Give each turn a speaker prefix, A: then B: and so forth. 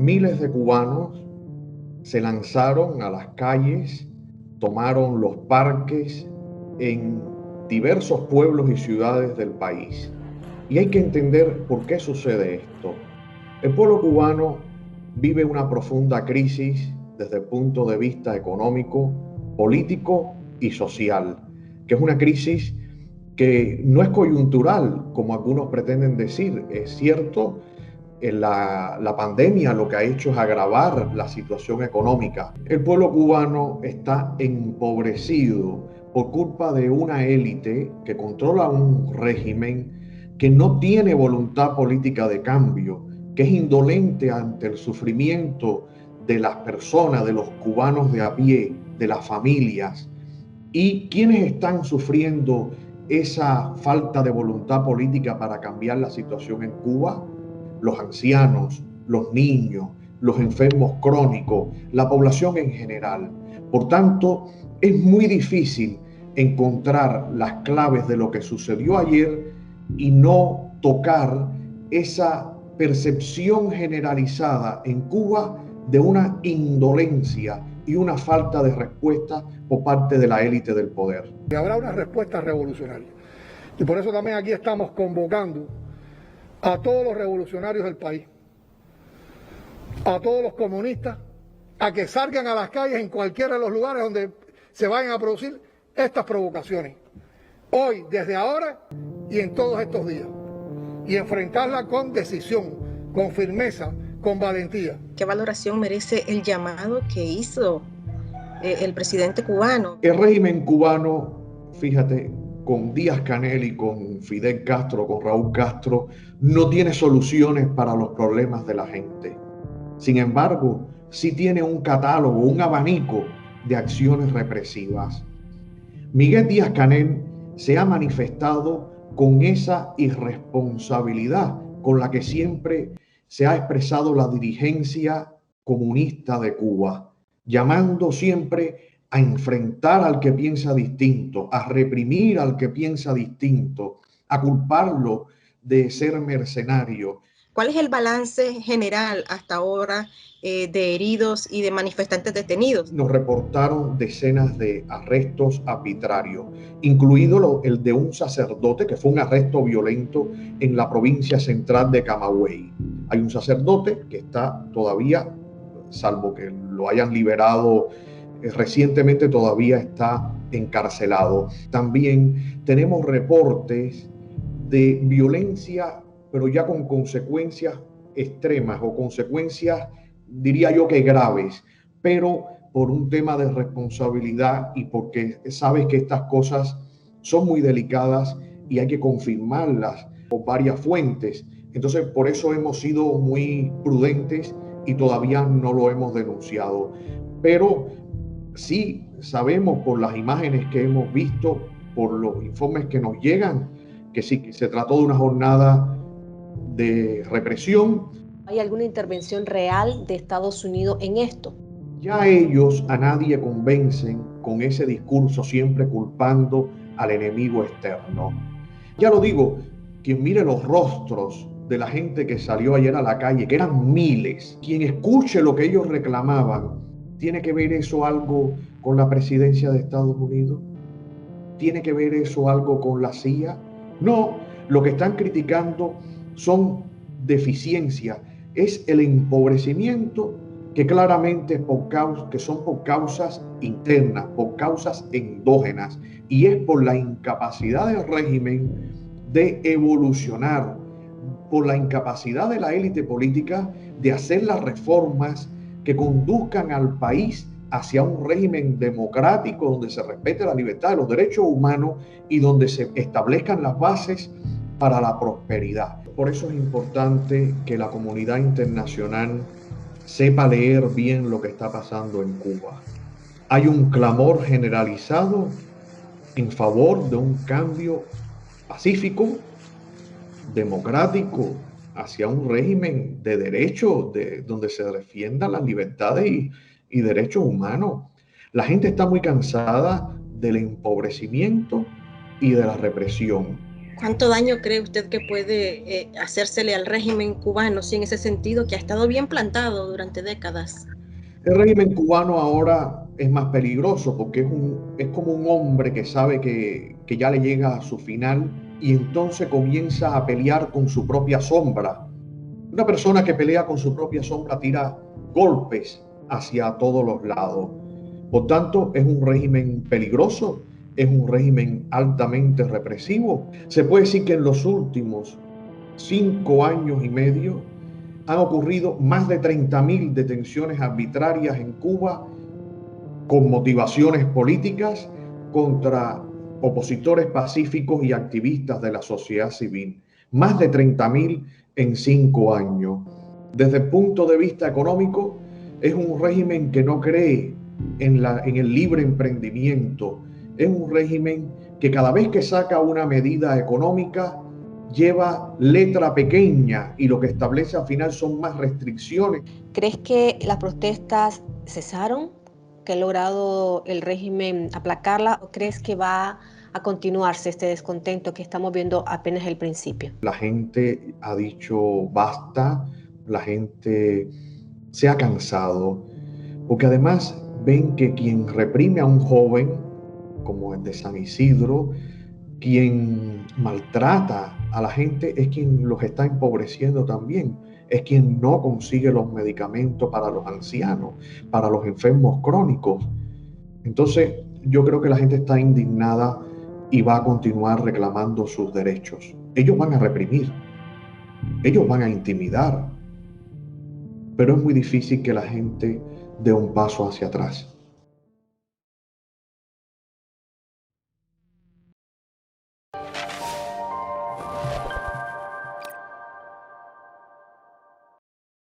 A: miles de cubanos se lanzaron a las calles, tomaron los parques en diversos pueblos y ciudades del país. Y hay que entender por qué sucede esto. El pueblo cubano vive una profunda crisis desde el punto de vista económico, político y social, que es una crisis que no es coyuntural, como algunos pretenden decir. Es cierto, la pandemia lo que ha hecho es agravar la situación económica. El pueblo cubano está empobrecido por culpa de una élite que controla un régimen que no tiene voluntad política de cambio, que es indolente ante el sufrimiento de las personas, de los cubanos de a pie, de las familias. ¿Y quiénes están sufriendo esa falta de voluntad política para cambiar la situación en Cuba? Los ancianos, los niños, los enfermos crónicos, la población en general. Por tanto, es muy difícil encontrar las claves de lo que sucedió ayer y no tocar esa percepción generalizada en Cuba de una indolencia y una falta de respuesta por parte de la élite del poder.
B: Y habrá una respuesta revolucionaria. Y por eso también aquí estamos convocando a todos los revolucionarios del país, a todos los comunistas, a que salgan a las calles en cualquiera de los lugares donde se vayan a producir estas provocaciones. Hoy, desde ahora y en todos estos días. Y enfrentarla con decisión, con firmeza, con valentía.
C: ¿Qué valoración merece el llamado que hizo el presidente cubano?
A: El régimen cubano, fíjate, con Díaz-Canel y con Fidel Castro, con Raúl Castro, no tiene soluciones para los problemas de la gente. Sin embargo, sí tiene un catálogo, un abanico de acciones represivas. Miguel Díaz-Canel se ha manifestado con esa irresponsabilidad con la que siempre se ha expresado la dirigencia comunista de Cuba, llamando siempre a enfrentar al que piensa distinto, a reprimir al que piensa distinto, a culparlo de ser mercenario.
C: ¿Cuál es el balance general hasta ahora de heridos y de manifestantes detenidos?
A: Nos reportaron decenas de arrestos arbitrarios, incluido el de un sacerdote que fue un arresto violento en la provincia central de Camagüey. Hay un sacerdote que está todavía, salvo que lo hayan liberado recientemente, todavía está encarcelado. También tenemos reportes de violencia, pero ya con consecuencias extremas o consecuencias, diría yo que graves, pero por un tema de responsabilidad y porque sabes que estas cosas son muy delicadas y hay que confirmarlas por varias fuentes. Entonces, por eso hemos sido muy prudentes y todavía no lo hemos denunciado. Pero sí sabemos por las imágenes que hemos visto, por los informes que nos llegan, que sí, que se trató de una jornada de represión.
D: ¿Hay alguna intervención real de Estados Unidos en esto?
A: Ya ellos a nadie convencen con ese discurso siempre culpando al enemigo externo. Ya lo digo, quien mire los rostros de la gente que salió ayer a la calle, que eran miles, quien escuche lo que ellos reclamaban, ¿tiene que ver eso algo con la presidencia de Estados Unidos? ¿Tiene que ver eso algo con la CIA? No, lo que están criticando son deficiencias, es el empobrecimiento que claramente que son por causas internas, por causas endógenas, y es por la incapacidad del régimen de evolucionar, por la incapacidad de la élite política de hacer las reformas que conduzcan al país hacia un régimen democrático donde se respete la libertad de los derechos humanos y donde se establezcan las bases para la prosperidad. Por eso es importante que la comunidad internacional sepa leer bien lo que está pasando en Cuba. Hay un clamor generalizado en favor de un cambio pacífico, democrático, hacia un régimen de derecho, donde se defiendan las libertades y derechos humanos. La gente está muy cansada del empobrecimiento y de la represión.
C: ¿Cuánto daño cree usted que puede hacérsele al régimen cubano, sí, en ese sentido, que ha estado bien plantado durante décadas?
A: El régimen cubano ahora es más peligroso porque es como un hombre que sabe que ya le llega a su final y entonces comienza a pelear con su propia sombra. Una persona que pelea con su propia sombra tira golpes hacia todos los lados. Por tanto, es un régimen peligroso, es un régimen altamente represivo. Se puede decir que en los últimos 5 años y medio han ocurrido más de 30.000 detenciones arbitrarias en Cuba con motivaciones políticas contra opositores pacíficos y activistas de la sociedad civil. Más de 30.000 en 5 años. Desde el punto de vista económico, es un régimen que no cree en el libre emprendimiento. Es un régimen que cada vez que saca una medida económica lleva letra pequeña y lo que establece al final son más restricciones.
D: ¿Crees que las protestas cesaron, que ha logrado el régimen aplacarla, o crees que va a continuarse este descontento que estamos viendo apenas el principio?
A: La gente ha dicho basta, la gente se ha cansado, porque además ven que quien reprime a un joven, como el de San Isidro, quien maltrata a la gente es quien los está empobreciendo también, es quien no consigue los medicamentos para los ancianos, para los enfermos crónicos. Entonces, yo creo que la gente está indignada y va a continuar reclamando sus derechos. Ellos van a reprimir, ellos van a intimidar, pero es muy difícil que la gente dé un paso hacia atrás.